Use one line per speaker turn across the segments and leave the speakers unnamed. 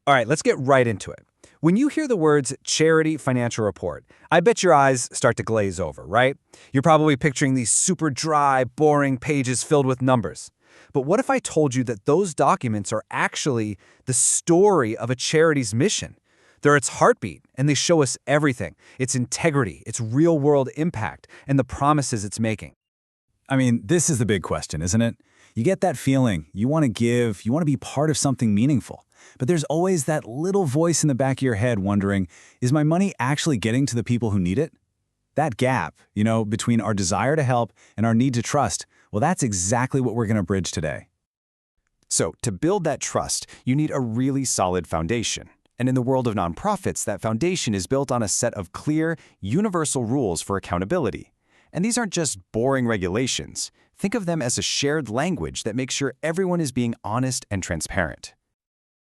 All right, let's get right into it. When you hear the words charity financial report, I bet your eyes start to glaze over, right? You're probably picturing these super dry, boring pages filled with numbers. But what if I told you that those documents are actually the story of a charity's mission? They're its heartbeat, and they show us everything: its integrity, its real-world impact, and the promises it's making.
I mean, this is the big question, isn't it? You get that feeling, you want to give, you want to be part of something meaningful. But there's always that little voice in the back of your head wondering, is my money actually getting to the people who need it? That gap, between our desire to help and our need to trust, well, that's exactly what we're going to bridge today.
So, to build that trust, you need a really solid foundation. And in the world of nonprofits, that foundation is built on a set of clear, universal rules for accountability. And these aren't just boring regulations. Think of them as a shared language that makes sure everyone is being honest and transparent.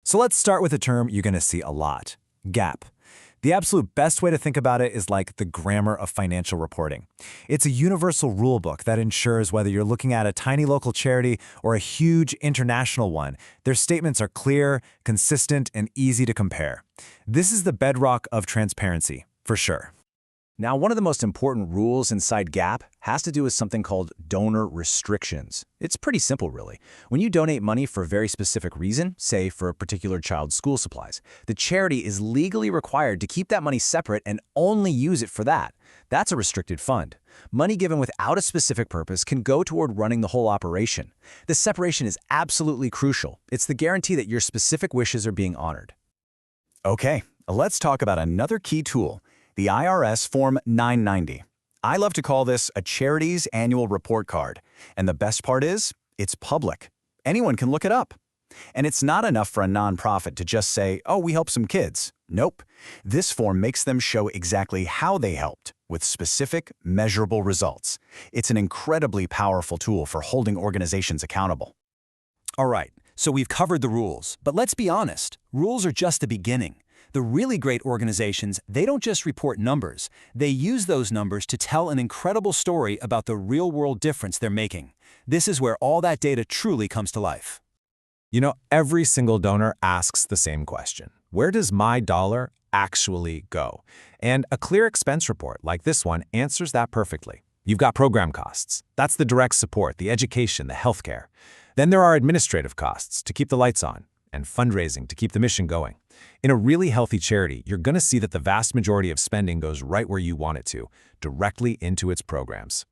So let's start with a term you're going to see a lot: GAAP. The absolute best way to think about it is like the grammar of financial reporting. It's a universal rule book that ensures whether you're looking at a tiny local charity or a huge international one, their statements are clear, consistent, and easy to compare. This is the bedrock of transparency, for sure. Now, one of the most important rules inside GAAP has to do with something called donor restrictions. It's pretty simple, really. When you donate money for a very specific reason, say for a particular child's school supplies, the charity is legally required to keep that money separate and only use it for that. That's a restricted fund. Money given without a specific purpose can go toward running the whole operation. This separation is absolutely crucial. It's the guarantee that your specific wishes are being honored. Okay, let's talk about another key tool: the IRS Form 990. I love to call this a charity's annual report card. And the best part is, it's public. Anyone can look it up. And it's not enough for a nonprofit to just say, oh, we help some kids. Nope. This form makes them show exactly how they helped, with specific, measurable results. It's an incredibly powerful tool for holding organizations accountable.
All right, so we've covered the rules, but let's be honest, rules are just the beginning. The really great organizations, they don't just report numbers. They use those numbers to tell an incredible story about the real-world difference they're making. This is where all that data truly comes to life.
Every single donor asks the same question: where does my dollar actually go? And a clear expense report like this one answers that perfectly. You've got program costs. That's the direct support, the education, the healthcare. Then there are administrative costs to keep the lights on, and fundraising to keep the mission going. In a really healthy charity, you're going to see that the vast majority of spending goes right where you want it to, directly into its programs.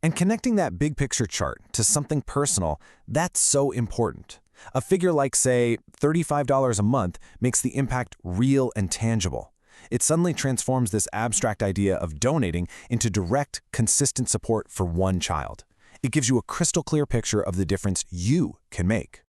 And connecting that big picture chart to something personal, that's so important. A figure like, say, $35 a month makes the impact real and tangible. It suddenly transforms this abstract idea of donating into direct, consistent support for one child. It gives you a crystal clear picture of the difference you can make.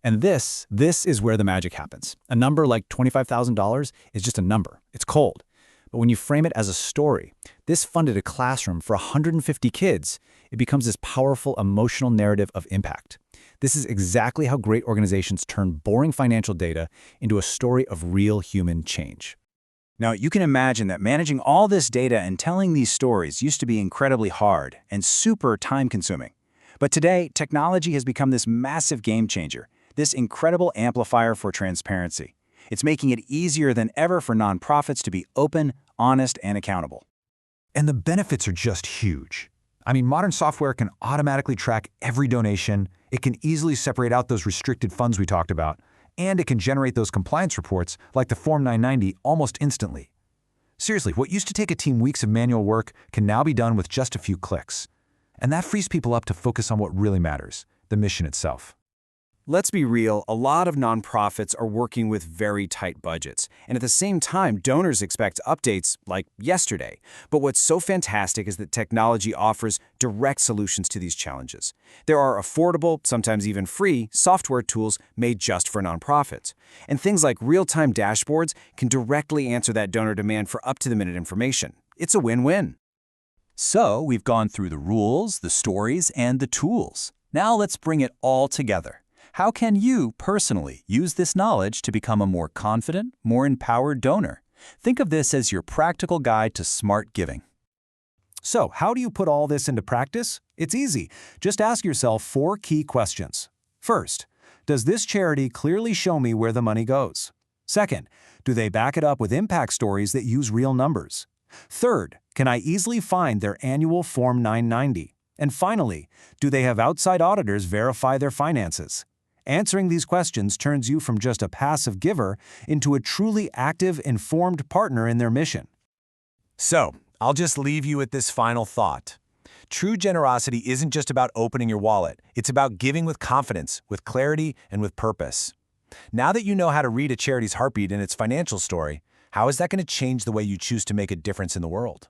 And this is where the magic happens. A number like $25,000 is just a number. It's cold. But when you frame it as a story, this funded a classroom for 150 kids, it becomes this powerful emotional narrative of impact. This is exactly how great organizations turn boring financial data into a story of real human change.
Now, you can imagine that managing all this data and telling these stories used to be incredibly hard and super time-consuming. But today, technology has become this massive game changer, this incredible amplifier for transparency. It's making it easier than ever for nonprofits to be open, honest, and accountable.
And the benefits are just huge. I mean, modern software can automatically track every donation, it can easily separate out those restricted funds we talked about, and it can generate those compliance reports like the Form 990 almost instantly. Seriously, what used to take a team weeks of manual work can now be done with just a few clicks. And that frees people up to focus on what really matters, the mission itself.
Let's be real, a lot of nonprofits are working with very tight budgets, and at the same time, donors expect updates like yesterday. But what's so fantastic is that technology offers direct solutions to these challenges. There are affordable, sometimes even free, software tools made just for nonprofits. And things like real-time dashboards can directly answer that donor demand for up-to-the-minute information. It's a win-win.
So we've gone through the rules, the stories, and the tools. Now let's bring it all together. How can you personally use this knowledge to become a more confident, more empowered donor? Think of this as your practical guide to smart giving.
So, how do you put all this into practice? It's easy. Just ask yourself 4 key questions. First, does this charity clearly show me where the money goes?
Second, do they back it up with impact stories that use real numbers? Third, can I easily find their annual Form 990? And finally, do they have outside auditors verify their finances? Answering these questions turns you from just a passive giver into a truly active, informed partner in their mission.
So, I'll just leave you with this final thought. True generosity isn't just about opening your wallet. It's about giving with confidence, with clarity, and with purpose. Now that you know how to read a charity's heartbeat and its financial story, how is that going to change the way you choose to make a difference in the world?